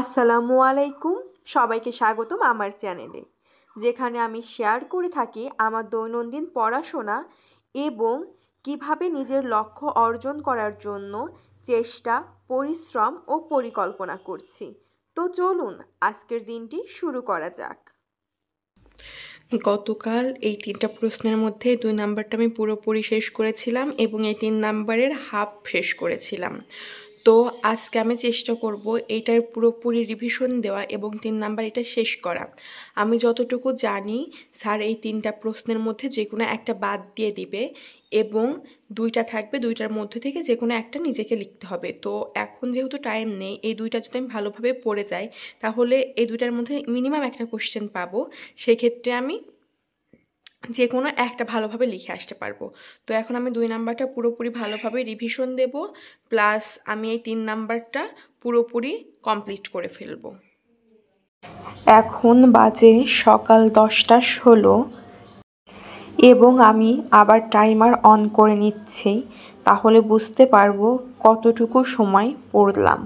আসসালামু আলাইকুম, সবাইকে স্বাগতম আমার চ্যানেলে, যেখানে আমি শেয়ার করে থাকি আমার দৈনন্দিন পড়াশোনা এবং কিভাবে নিজের লক্ষ্য অর্জন করার জন্য চেষ্টা, পরিশ্রম ও পরিকল্পনা করছি। তো চলুন আজকের দিনটি শুরু করা যাক। গতকাল এই 3টা প্রশ্নের মধ্যে 2 নাম্বারটা আমি পুরোপুরি শেষ করেছিলাম এবং এই 3 নাম্বারের হাফ শেষ করেছিলাম। তো আজকে আমি চেষ্টা করব এইটার পুরোপুরি রিভিশন দেওয়া এবং 3 নাম্বার এটা শেষ করা। আমি যতটুকু জানি স্যার এই 3টা প্রশ্নের মধ্যে যে কোনো একটা বাদ দিয়ে দিবে এবং 2টা থাকবে, 2টার মধ্যে থেকে যে কোনো একটা নিজেকে লিখতে হবে। তো এখন যেহেতু টাইম নেই, এই 2টা যদি আমি ভালোভাবে পড়ে যাই তাহলে এই 2টার মধ্যে মিনিমাম একটা কোশ্চেন পাবো। সেক্ষেত্রে আমি যে কোনো একটা ভালোভাবে লিখে আসতে পারবো। তো এখন আমি 2 নাম্বারটা পুরোপুরি ভালোভাবে রিভিশন দেব, প্লাস আমি এই 3 নাম্বারটা পুরোপুরি কমপ্লিট করে ফেলবো। এখন বাজে সকাল 10:16 এবং আমি আবার টাইমার অন করে নিচ্ছি, তাহলে বুঝতে পারবো কতটুকু সময় পড়লাম।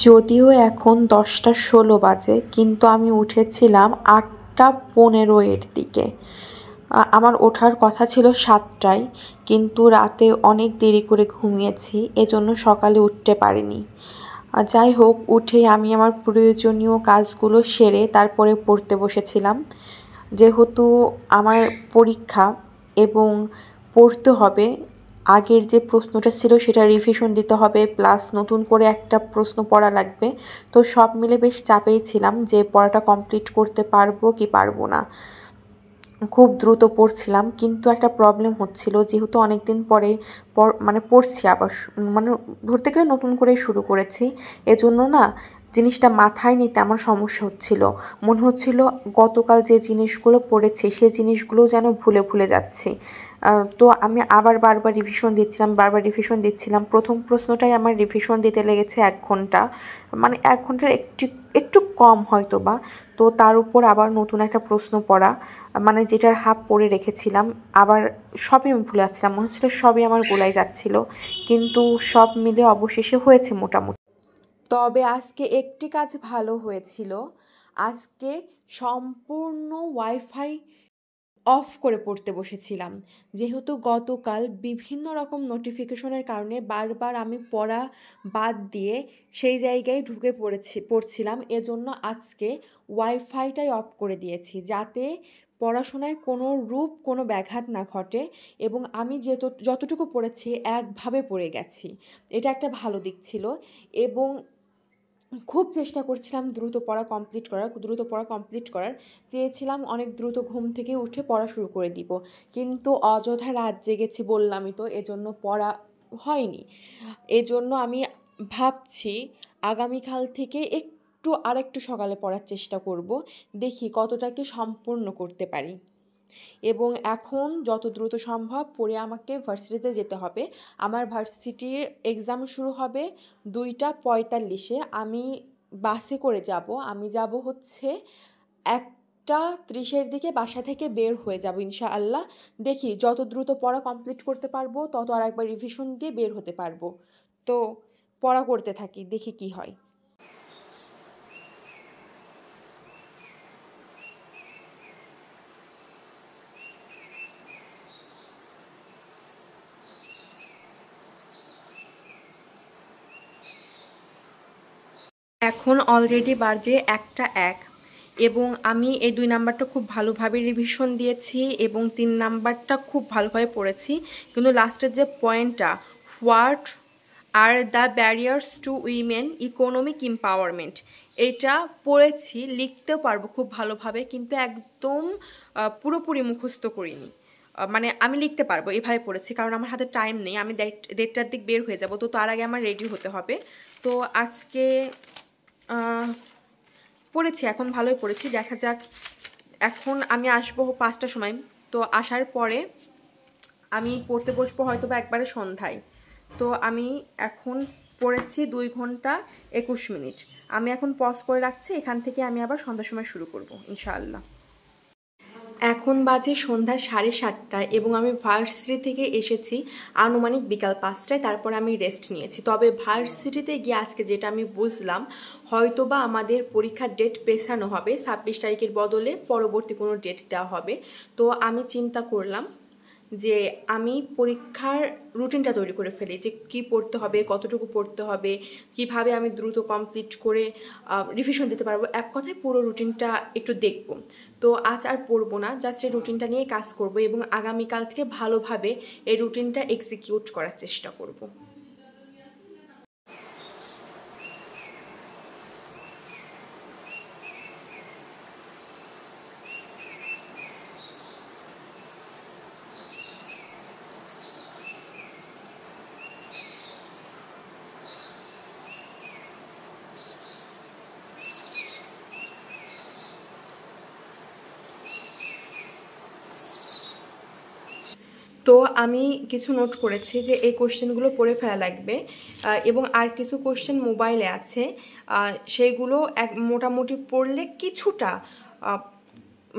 যদিও এখন 10:16 বাজে, কিন্তু আমি উঠেছিলাম 8:15 দিকে। আমার ওঠার কথা ছিল 7টায়, কিন্তু রাতে অনেক দেরি করে ঘুমিয়েছি, এজন্য সকালে উঠতে পারিনি। যাই হোক, উঠেই আমি আমার প্রয়োজনীয় কাজগুলো সেরে তারপরে পড়তে বসেছিলাম। যেহেতু আমার পরীক্ষা এবং পড়তে হবে, আগের যে প্রশ্নটা ছিল সেটা রিভিশন দিতে হবে, প্লাস নতুন করে একটা প্রশ্ন পড়া লাগবে। তো সব মিলে বেশ চাপেই ছিলাম যে পড়াটা কমপ্লিট করতে পারবো কি পারবো না। খুব দ্রুত পড়ছিলাম, কিন্তু একটা প্রবলেম হচ্ছিল, যেহেতু অনেক দিন পরে পড়ছি আবার, মানে ধরতে গেলে নতুন করে শুরু করেছি, এজন্য না জিনিসটা মাথায় নিতে আমার সমস্যা হচ্ছিল। মনে হচ্ছিল গতকাল যে জিনিসগুলো পড়েছি সে জিনিসগুলো যেন ভুলে ভুলে যাচ্ছি। তো আমি আবার বারবার রিভিশন দিচ্ছিলাম। প্রথম প্রশ্নটাই আমার রিভিশন দিতে লেগেছে 1 ঘন্টা, মানে 1 ঘন্টার একটু একটু কম হয়তো বা। তো তার উপর আবার নতুন একটা প্রশ্ন পড়া, মানে যেটার হাফ পড়ে রেখেছিলাম, আবার সবই আমি ভুলে যাচ্ছিলাম, মনে হচ্ছিল সবই আমার গোলাই যাচ্ছিল, কিন্তু সব মিলে অবশেষে হয়েছে মোটামুটি। তবে আজকে একটি কাজ ভালো হয়েছিল, আজকে সম্পূর্ণ ওয়াইফাই অফ করে পড়তে বসেছিলাম। যেহেতু গতকাল বিভিন্ন রকম নোটিফিকেশনের কারণে বারবার আমি পড়া বাদ দিয়ে সেই জায়গায় ঢুকে পড়ছিলাম, এজন্য আজকে ওয়াইফাইটাই অফ করে দিয়েছি, যাতে পড়াশোনায় কোনো ব্যাঘাত না ঘটে এবং আমি যতটুকু পড়েছি একভাবে পড়ে গেছি। এটা একটা ভালো দিক ছিল এবং খুব চেষ্টা করছিলাম দ্রুত পড়া কমপ্লিট করার চেয়েছিলাম, অনেক দ্রুত ঘুম থেকে উঠে পড়া শুরু করে দিব, কিন্তু অযথা রাত জেগেছি বললামই তো, এজন্য পড়া হয়নি। এজন্য আমি ভাবছি আগামীকাল থেকে আরেকটু সকালে পড়ার চেষ্টা করব, দেখি কতটা কি সম্পূর্ণ করতে পারি। এবং এখন যত দ্রুত সম্ভব পড়ে আমাকে ভার্সিটিতে যেতে হবে। আমার ভার্সিটির এক্সাম শুরু হবে 2:45-এ। আমি বাসে করে যাব, আমি যাব হচ্ছে 1:30-এর দিকে, বাসা থেকে বের হয়ে যাব ইনশাআল্লাহ। দেখি যত দ্রুত পড়া কমপ্লিট করতে পারবো তত আরেকবার রিভিশন দিয়ে বের হতে পারবো। তো পড়া করতে থাকি, দেখি কি হয়। এখন অলরেডি বাজে 1:01 এবং আমি এই 2 নাম্বারটা খুব ভালোভাবে রিভিশন দিয়েছি এবং 3 নাম্বারটা খুব ভালোভাবে পড়েছি, কিন্তু লাস্টের যে পয়েন্টটা, what are the barriers two women economic empowerment, এটা পড়েছি, লিখতেও পারবো খুব ভালোভাবে, কিন্তু একদম পুরোপুরি মুখস্থ করিনি। মানে আমি লিখতে পারবো এভাবে পড়েছি, কারণ আমার হাতে টাইম নেই, আমি 1:30টার দিক বের হয়ে যাব, তো তার আগে আমার রেডি হতে হবে। তো আজকে পড়েছি, এখন ভালোই পড়েছি, দেখা যাক। এখন আমি আসবো 5টার সময়, তো আসার পরে আমি পড়তে বসবো হয়তো বা একবারে সন্ধ্যায়। তো আমি এখন পড়েছি 2 ঘন্টা 21 মিনিট। আমি এখন পজ করে রাখছি, এখান থেকে আমি আবার সন্ধ্যার সময় শুরু করব ইনশাআল্লাহ। এখন বাজে সন্ধ্যা 7:30 এবং আমি ভার্সিটি থেকে এসেছি আনুমানিক বিকাল 5টায়। তারপর আমি রেস্ট নিয়েছি। তবে ভার্সিটিতে গিয়ে আজকে যেটা আমি বুঝলাম, হয়তোবা আমাদের পরীক্ষার ডেট পেছানো হবে, 26 তারিখের বদলে পরবর্তী কোনো ডেট দেওয়া হবে। তো আমি চিন্তা করলাম যে আমি পরীক্ষার রুটিনটা তৈরি করে ফেলি, যে কী পড়তে হবে, কতটুকু পড়তে হবে, কিভাবে আমি দ্রুত কমপ্লিট করে রিভিশন দিতে পারবো। এক কথায় পুরো রুটিনটা একটু দেখব। তো আজ আর পড়বো না, জাস্ট এই রুটিনটা নিয়ে কাজ করব এবং আগামীকাল থেকে ভালোভাবে এই রুটিনটা এক্সিকিউট করার চেষ্টা করব। তো আমি কিছু নোট করেছি যে এই কোশ্চেনগুলো পড়ে ফেলা লাগবে, এবং আর কিছু কোশ্চেন মোবাইলে আছে, সেইগুলো মোটামুটি পড়লে কিছুটা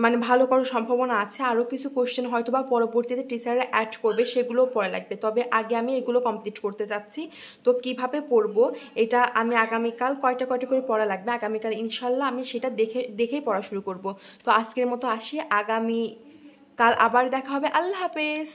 মানে ভালো করার সম্ভাবনা আছে। আরও কিছু কোশ্চেন হয়তো বা পরবর্তীতে টিচাররা অ্যাড করবে, সেগুলোও পড়া লাগবে। তবে আগে আমি এগুলো কমপ্লিট করতে চাচ্ছি। তো কিভাবে পড়বো এটা আমি আগামীকাল কয়টা করে পড়া লাগবে, আগামীকাল ইনশাল্লাহ আমি সেটা দেখেই পড়া শুরু করব। তো আজকের মতো আসি, আগামীকাল আবার দেখা হবে। আল্লাহ হাফেজ।